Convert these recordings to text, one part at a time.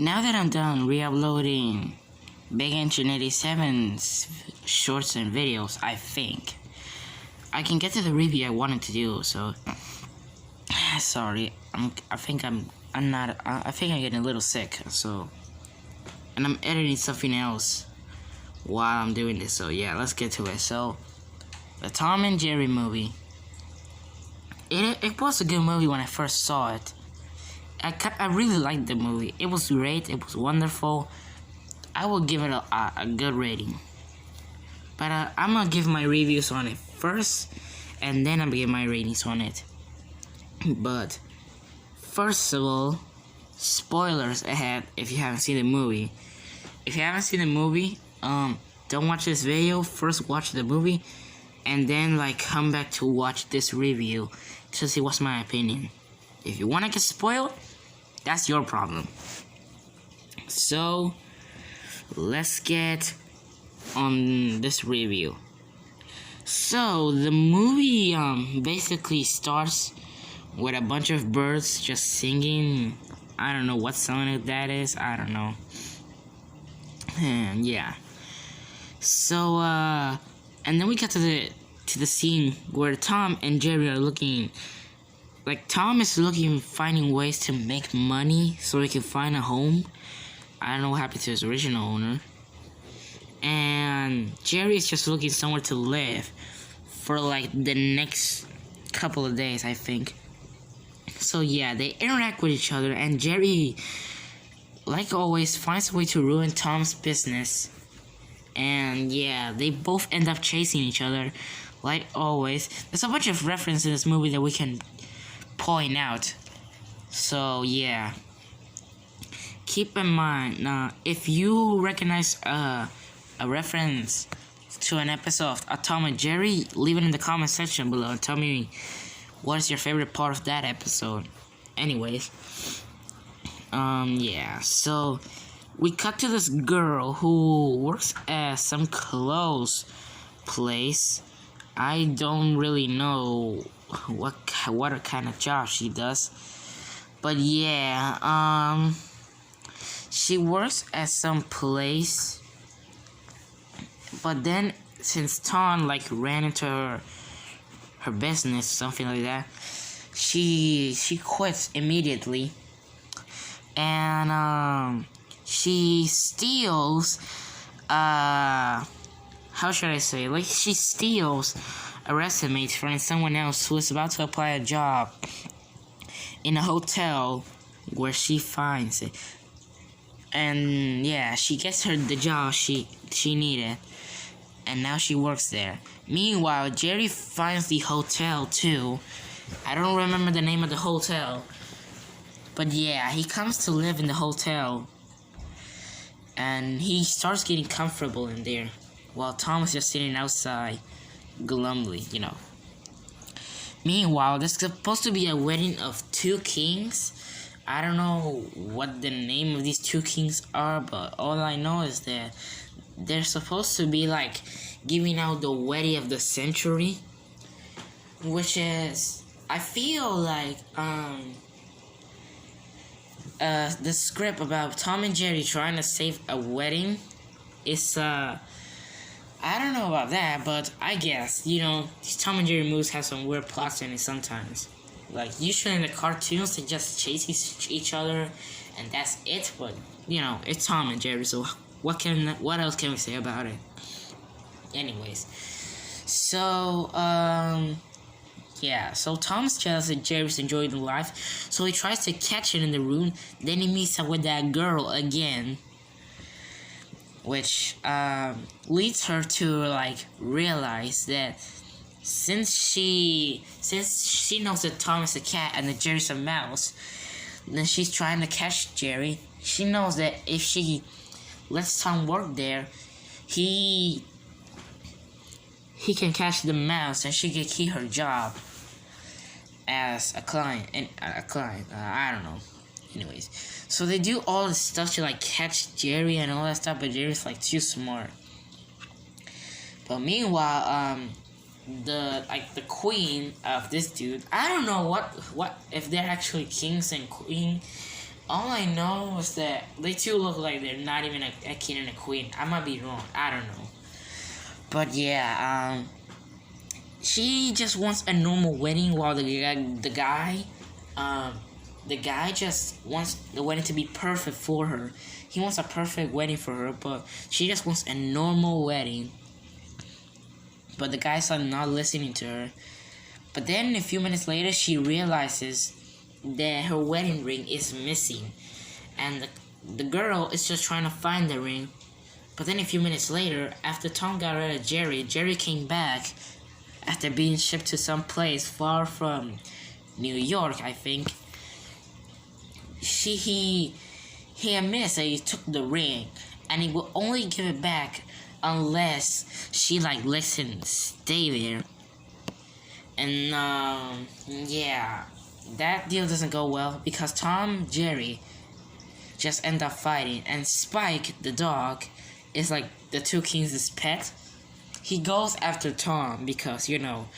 Now that I'm done re-uploading Big Engine 87's shorts and videos, I think I can get to the review I wanted to do. So sorry, I think I'm getting a little sick. So, and I'm editing something else while I'm doing this. So yeah, let's get to it. So, the Tom and Jerry movie. It was a good movie when I first saw it. I really liked the movie. It was great. It was wonderful. I will give it a good rating. But I'm gonna give my reviews on it first, and then I'm gonna give my ratings on it. But first of all, spoilers ahead if you haven't seen the movie. If you haven't seen the movie, don't watch this video. First watch the movie, and then come back to watch this review to see what's my opinion. If you wanna get spoiled, that's your problem. So let's get on this review. So the movie basically starts with a bunch of birds just singing. I don't know what song that is. I don't know. And yeah. So and then we get to the scene where Tom and Jerry are looking. Tom is finding ways to make money so he can find a home. I don't know what happened to his original owner. And Jerry is just looking somewhere to live for the next couple of days, I think. So yeah, they interact with each other, and Jerry, like always, finds a way to ruin Tom's business. And yeah, they both end up chasing each other, like always. There's a bunch of references in this movie that we can point out. So yeah, keep in mind, if you recognize a reference to an episode of Tom and Jerry, leave it in the comment section below and tell me what is your favorite part of that episode. Anyways, yeah, so we cut to this girl who works at some clothes place. I don't really know what kind of job she does, but yeah, she works at some place. But then, since Tom ran into her business, something like that, she quits immediately, and she steals how should I say, she steals a resume from someone else who is about to apply a job in a hotel where she finds it. And yeah, she gets her the job she needed, and now she works there. Meanwhile, Jerry finds the hotel too. I don't remember the name of the hotel, but yeah, he comes to live in the hotel, and he starts getting comfortable in there, while Tom is just sitting outside, glumly, Meanwhile, there's supposed to be a wedding of two kings. I don't know what the name of these two kings are, but all I know is that they're supposed to be giving out the wedding of the century, which is, I feel the script about Tom and Jerry trying to save a wedding is I don't know about that, but I guess, these Tom and Jerry movies have some weird plots in it sometimes. Usually in the cartoons, they just chase each other, and that's it. But, it's Tom and Jerry, so what else can we say about it? Anyways, so, yeah, so Tom's jealous that Jerry's enjoying life, so he tries to catch it in the room. Then he meets up with that girl again, which leads her to realize that since she knows that Tom is a cat and that Jerry's a mouse, then she's trying to catch Jerry. She knows that if she lets Tom work there, he can catch the mouse and she can keep her job as a client. I don't know. Anyways, so they do all this stuff to catch Jerry and all that stuff, but Jerry's too smart. But meanwhile, the queen of this dude, I don't know what if they're actually kings and queen All I know is that they two look like they're not even a king and a queen. I might be wrong. I don't know. But yeah, she just wants a normal wedding, while the guy just wants the wedding to be perfect for her. He wants a perfect wedding for her, but she just wants a normal wedding. But the guy's like not listening to her. But then a few minutes later, she realizes that her wedding ring is missing, and the girl is just trying to find the ring. But then a few minutes later, after Tom got rid of Jerry came back after being shipped to some place far from New York, I think. He admits that he took the ring, and he will only give it back unless she like lets him stay there. And yeah, that deal doesn't go well because Tom and Jerry just end up fighting, and Spike the dog is like the two kings' pet. He goes after Tom because, you know,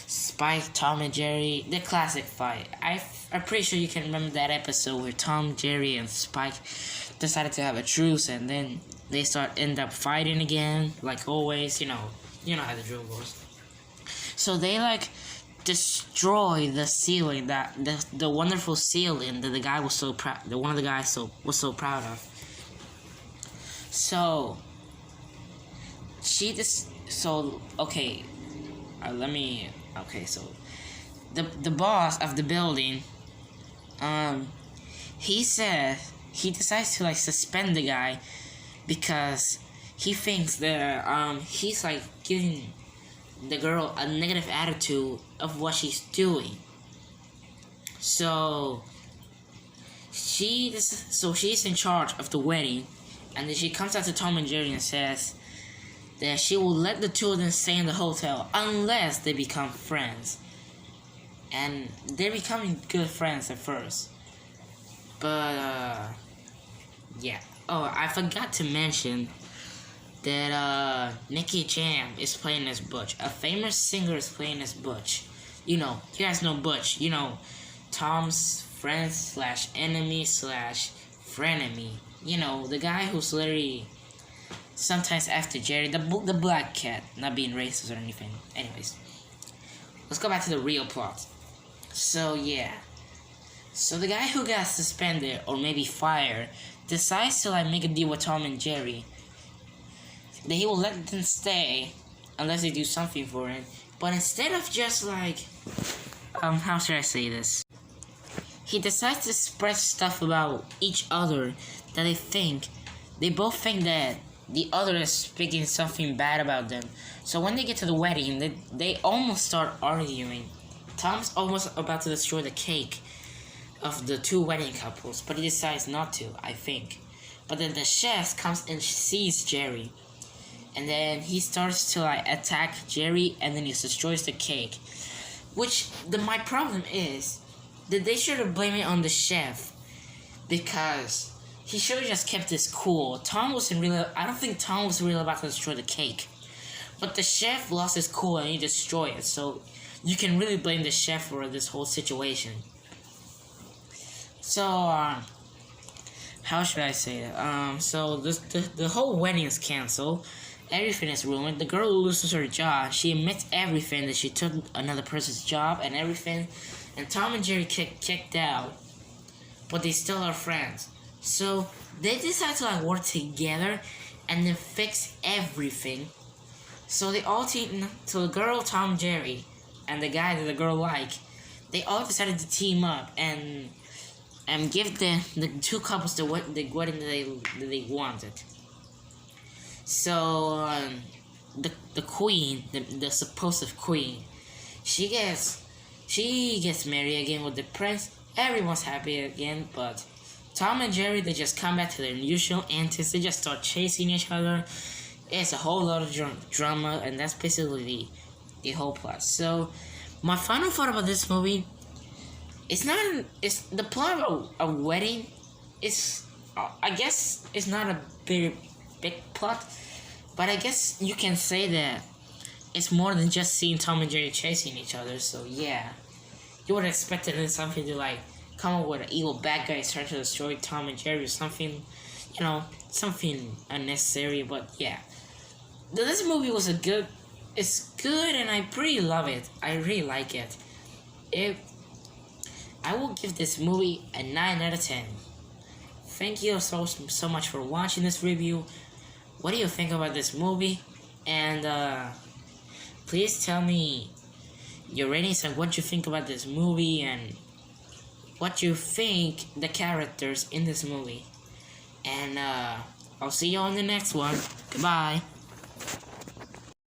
Spike, Tom, and Jerry, the classic fight. I'm pretty sure you can remember that episode where Tom, Jerry, and Spike decided to have a truce, and then they end up fighting again, like always. You know how the drill goes. So they like destroy the ceiling, that the wonderful ceiling that the guy was so proud, that one of the guys was so proud of. So the boss of the building, he decides to like suspend the guy because he thinks that he's like giving the girl a negative attitude of what she's doing. So she's in charge of the wedding, and then she comes out to Tom and Jerry and says that she will let the two of them stay in the hotel unless they become friends. And they're becoming good friends at first. But yeah. Oh, I forgot to mention that Nicky Jam is playing as Butch. A famous singer is playing as Butch. You guys know Butch. Tom's friend / enemy / frenemy. The guy who's literally sometimes after Jerry, the black cat, not being racist or anything. Anyways, let's go back to the real plot. So yeah. So the guy who got suspended or maybe fired decides to like make a deal with Tom and Jerry that he will let them stay unless they do something for him. But instead of just like, how should I say this? He decides to spread stuff about each other that they both think that the other is speaking something bad about them. So when they get to the wedding, they almost start arguing. Tom's almost about to destroy the cake of the two wedding couples, but he decides not to, I think. But then the chef comes and sees Jerry, and then he starts to like attack Jerry, and then he destroys the cake. My problem is that they should have blamed it on the chef, because he should have just kept this cool. I don't think Tom was really about to destroy the cake, but the chef lost his cool and he destroyed it. So you can really blame the chef for this whole situation. So how should I say it? So the whole wedding is canceled. Everything is ruined. The girl loses her job. She admits everything, that she took another person's job and everything. And Tom and Jerry kicked out, but they still are friends. So they decide to like work together and then fix everything. So so the girl, Tom, Jerry, and the guy that the girl they all decided to team up and give the two couples the wedding that they wanted. So the queen, the supposed queen, she gets married again with the prince. Everyone's happy again, but Tom and Jerry, they just come back to their usual antics. They just start chasing each other. It's a whole lot of drama, and that's basically the whole plot. So my final thought about this movie, it's the plot of a wedding. I guess it's not a big plot, but I guess you can say that it's more than just seeing Tom and Jerry chasing each other. So yeah, you would expect it in something to like come up with an evil bad guy trying to destroy Tom and Jerry or something, something unnecessary. But yeah, this movie was it's good, and I pretty love it. I really like it. I will give this movie a 9 out of 10. Thank you so much for watching this review. What do you think about this movie? And please tell me your ratings and what you think about this movie and what you think the characters in this movie. And I'll see you on the next one. Goodbye.